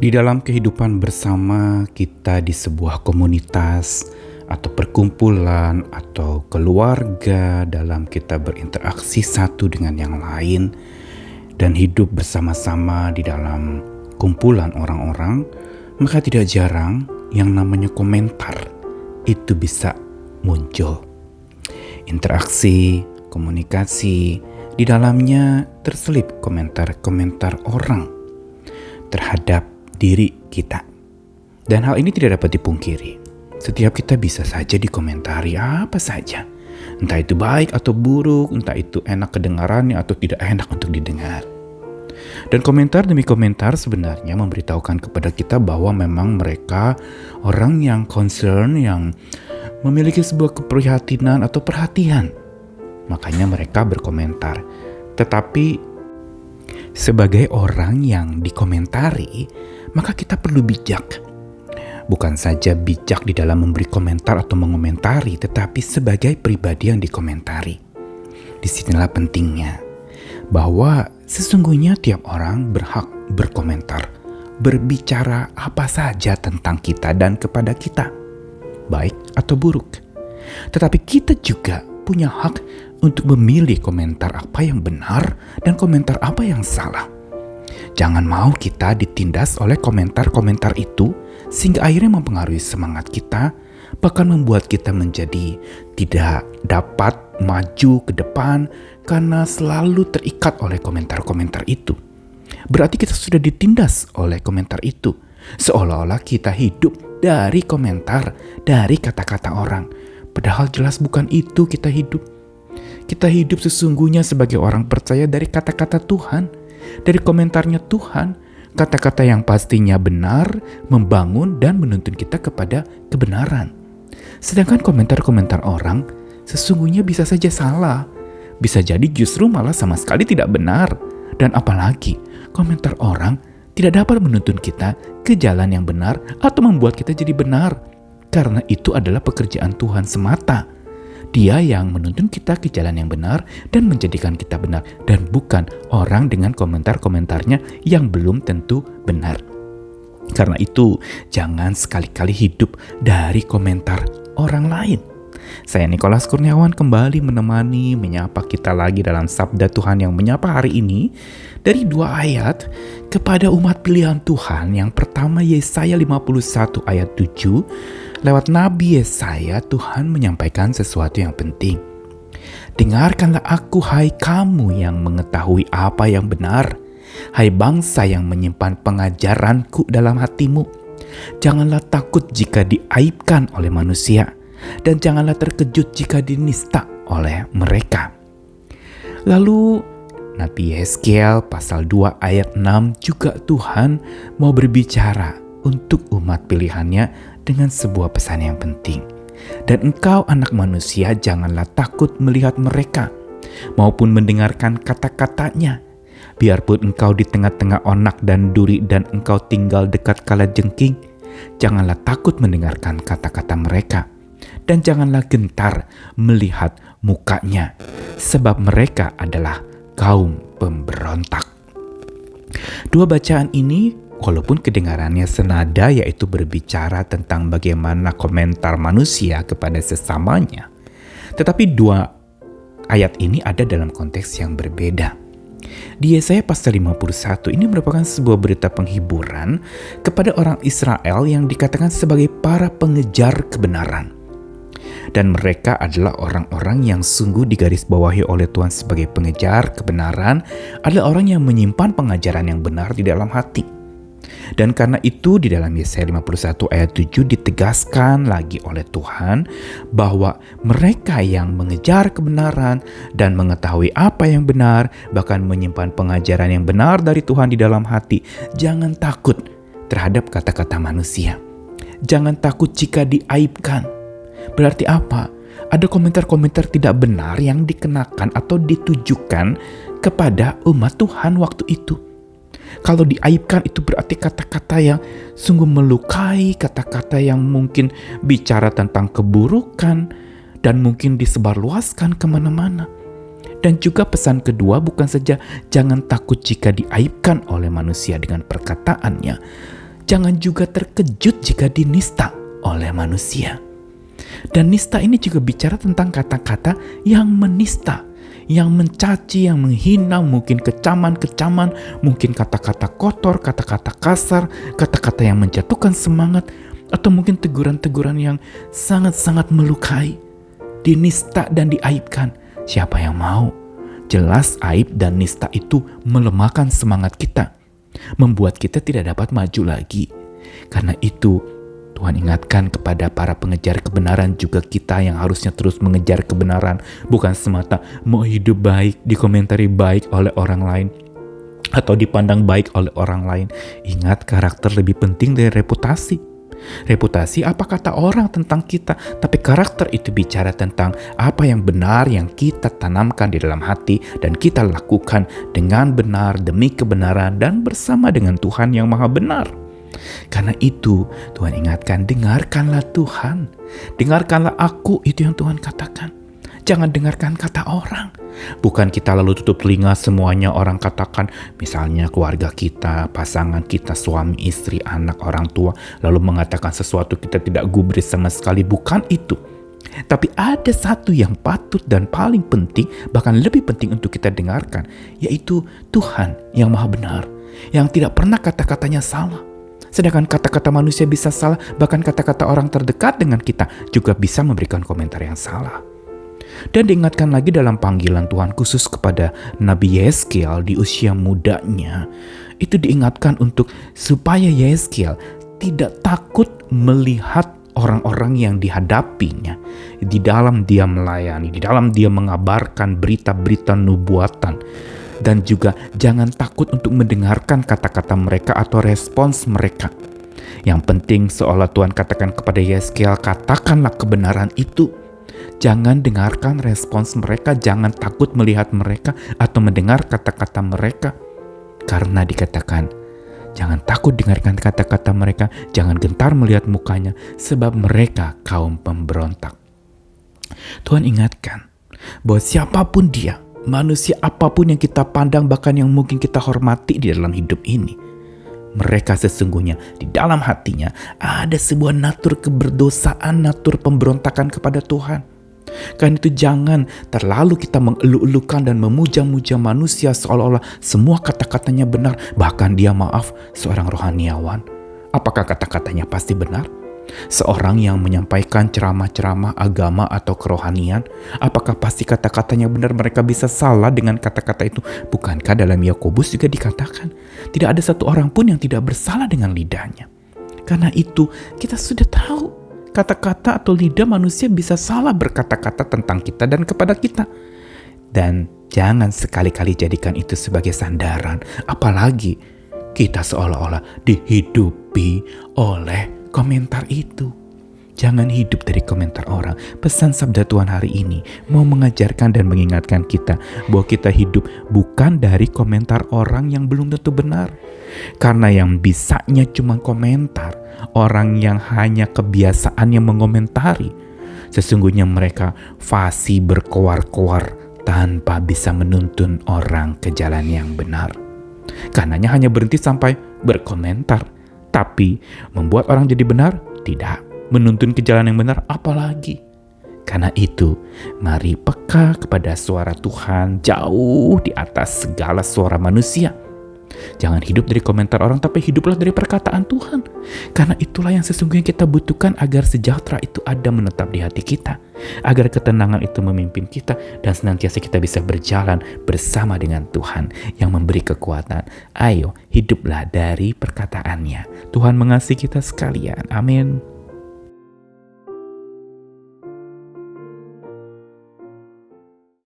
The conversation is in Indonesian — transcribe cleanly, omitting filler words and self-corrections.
Di dalam kehidupan bersama kita di sebuah komunitas atau perkumpulan atau keluarga, dalam kita berinteraksi satu dengan yang lain dan hidup bersama-sama di dalam kumpulan orang-orang, maka tidak jarang yang namanya komentar itu bisa muncul. Interaksi, komunikasi, di dalamnya terselip komentar-komentar orang terhadap diri kita. Dan hal ini tidak dapat dipungkiri. Setiap kita bisa saja dikomentari apa saja. Entah itu baik atau buruk, entah itu enak kedengarannya atau tidak enak untuk didengar. Dan komentar demi komentar sebenarnya memberitahukan kepada kita bahwa memang mereka orang yang concern, yang memiliki sebuah keprihatinan atau perhatian. Makanya mereka berkomentar. Tetapi sebagai orang yang dikomentari, maka kita perlu bijak. Bukan saja bijak di dalam memberi komentar atau mengomentari, tetapi sebagai pribadi yang dikomentari. Disinilah pentingnya, bahwa sesungguhnya tiap orang berhak berkomentar, berbicara apa saja tentang kita dan kepada kita, baik atau buruk. Tetapi kita juga punya hak untuk memilih komentar apa yang benar dan komentar apa yang salah. Jangan mau kita ditindas oleh komentar-komentar itu sehingga akhirnya mempengaruhi semangat kita, bahkan membuat kita menjadi tidak dapat maju ke depan karena selalu terikat oleh komentar-komentar itu. Berarti kita sudah ditindas oleh komentar itu, seolah-olah kita hidup dari komentar, dari kata-kata orang. Padahal jelas bukan itu kita hidup. Kita hidup sesungguhnya sebagai orang percaya dari kata-kata Tuhan, dari komentarnya Tuhan, kata-kata yang pastinya benar, membangun dan menuntun kita kepada kebenaran. Sedangkan komentar-komentar orang sesungguhnya bisa saja salah, bisa jadi justru malah sama sekali tidak benar. Dan apalagi komentar orang tidak dapat menuntun kita ke jalan yang benar atau membuat kita jadi benar, karena itu adalah pekerjaan Tuhan semata. Dia yang menuntun kita ke jalan yang benar dan menjadikan kita benar, dan bukan orang dengan komentar-komentarnya yang belum tentu benar. Karena itu, jangan sekali-kali hidup dari komentar orang lain. Saya Nikolas Kurniawan kembali menyapa kita lagi dalam Sabda Tuhan yang menyapa hari ini dari 2 ayat kepada umat pilihan Tuhan. Yang pertama Yesaya 51 ayat 7. Lewat Nabi Yesaya, Tuhan menyampaikan sesuatu yang penting. Dengarkanlah aku, hai kamu yang mengetahui apa yang benar, hai bangsa yang menyimpan pengajaranku dalam hatimu. Janganlah takut jika diaibkan oleh manusia, dan janganlah terkejut jika dinista oleh mereka. Lalu Nabi Yeskiel pasal 2 ayat 6 juga Tuhan mau berbicara untuk umat pilihannya dengan sebuah pesan yang penting. Dan engkau anak manusia, janganlah takut melihat mereka, maupun mendengarkan kata-katanya. Biarpun engkau di tengah-tengah onak dan duri dan engkau tinggal dekat kalajengking, janganlah takut mendengarkan kata-kata mereka. Dan janganlah gentar melihat mukanya, sebab mereka adalah kaum pemberontak. Dua bacaan ini walaupun kedengarannya senada, yaitu berbicara tentang bagaimana komentar manusia kepada sesamanya, tetapi 2 ayat ini ada dalam konteks yang berbeda. Di Yesaya pasal 51 ini merupakan sebuah berita penghiburan kepada orang Israel yang dikatakan sebagai para pengejar kebenaran. Dan mereka adalah orang-orang yang sungguh digarisbawahi oleh Tuhan sebagai pengejar kebenaran, adalah orang yang menyimpan pengajaran yang benar di dalam hati. Dan karena itu di dalam Yesaya 51 ayat 7 ditegaskan lagi oleh Tuhan bahwa mereka yang mengejar kebenaran dan mengetahui apa yang benar, bahkan menyimpan pengajaran yang benar dari Tuhan di dalam hati, jangan takut terhadap kata-kata manusia. Jangan takut jika diaibkan. Berarti apa? Ada komentar-komentar tidak benar yang dikenakan atau ditujukan kepada umat Tuhan waktu itu. Kalau diaibkan itu berarti kata-kata yang sungguh melukai, kata-kata yang mungkin bicara tentang keburukan dan mungkin disebarluaskan kemana-mana. Dan juga pesan kedua bukan saja jangan takut jika diaibkan oleh manusia dengan perkataannya. Jangan juga terkejut jika dinista oleh manusia. Dan nista ini juga bicara tentang kata-kata yang menista, yang mencaci, yang menghina, mungkin kecaman-kecaman, mungkin kata-kata kotor, kata-kata kasar, kata-kata yang menjatuhkan semangat, atau mungkin teguran-teguran yang sangat-sangat melukai. Dinista dan diaibkan. Siapa yang mau? Jelas aib dan nista itu melemahkan semangat kita, membuat kita tidak dapat maju lagi. Karena itu, Tuhan ingatkan kepada para pengejar kebenaran, juga kita yang harusnya terus mengejar kebenaran, bukan semata mau hidup baik, dikomentari baik oleh orang lain, atau dipandang baik oleh orang lain. Ingat, karakter lebih penting dari reputasi. Reputasi apa kata orang tentang kita, tapi karakter itu bicara tentang apa yang benar yang kita tanamkan di dalam hati dan kita lakukan dengan benar demi kebenaran dan bersama dengan Tuhan yang Maha Benar. Karena itu Tuhan ingatkan, dengarkanlah Tuhan, dengarkanlah aku, itu yang Tuhan katakan. Jangan dengarkan kata orang. Bukan kita lalu tutup telinga semuanya orang katakan, misalnya keluarga kita, pasangan kita, suami, istri, anak, orang tua, lalu mengatakan sesuatu kita tidak gubris sama sekali. Bukan itu. Tapi ada satu yang patut dan paling penting, bahkan lebih penting untuk kita dengarkan, yaitu Tuhan yang Maha Benar, yang tidak pernah kata-katanya salah. Sedangkan kata-kata manusia bisa salah, bahkan kata-kata orang terdekat dengan kita juga bisa memberikan komentar yang salah. Dan diingatkan lagi dalam panggilan Tuhan khusus kepada Nabi Yeskel di usia mudanya, itu diingatkan untuk supaya Yeskel tidak takut melihat orang-orang yang dihadapinya di dalam dia melayani, di dalam dia mengabarkan berita-berita nubuatan. Dan juga jangan takut untuk mendengarkan kata-kata mereka atau respons mereka. Yang penting seolah Tuhan katakan kepada Yeskel, katakanlah kebenaran itu. Jangan dengarkan respons mereka, jangan takut melihat mereka atau mendengar kata-kata mereka. Karena dikatakan, jangan takut dengarkan kata-kata mereka, jangan gentar melihat mukanya, sebab mereka kaum pemberontak. Tuhan ingatkan bahwa siapapun dia, manusia apapun yang kita pandang, bahkan yang mungkin kita hormati di dalam hidup ini, mereka sesungguhnya di dalam hatinya ada sebuah natur keberdosaan, natur pemberontakan kepada Tuhan. Karena itu jangan terlalu kita mengeluh-elukan dan memuja-muja manusia seolah-olah semua kata-katanya benar. Bahkan dia seorang rohaniawan. Apakah kata-katanya pasti benar? Seorang yang menyampaikan ceramah-ceramah agama atau kerohanian, apakah pasti kata-katanya benar? Mereka bisa salah dengan kata-kata itu. Bukankah dalam Yakobus juga dikatakan, tidak ada satu orang pun yang tidak bersalah dengan lidahnya. Karena itu kita sudah tahu, kata-kata atau lidah manusia bisa salah berkata-kata tentang kita dan kepada kita. Dan jangan sekali-kali jadikan itu sebagai sandaran, apalagi kita seolah-olah dihidupi oleh komentar itu. Jangan hidup dari komentar orang. Pesan sabda Tuhan hari ini mau mengajarkan dan mengingatkan kita bahwa kita hidup bukan dari komentar orang yang belum tentu benar. Karena yang bisanya cuma komentar, orang yang hanya kebiasaannya mengomentari, sesungguhnya mereka fasih berkoar-koar tanpa bisa menuntun orang ke jalan yang benar. Karenanya hanya berhenti sampai berkomentar, tapi membuat orang jadi benar, tidak. Menuntun ke jalan yang benar, apalagi. Karena itu, mari peka kepada suara Tuhan jauh di atas segala suara manusia. Jangan hidup dari komentar orang, tapi hiduplah dari perkataan Tuhan. Karena itulah yang sesungguhnya kita butuhkan agar sejahtera itu ada menetap di hati kita. Agar ketenangan itu memimpin kita dan senantiasa kita bisa berjalan bersama dengan Tuhan yang memberi kekuatan. Ayo, hiduplah dari perkataannya. Tuhan mengasihi kita sekalian. Amin.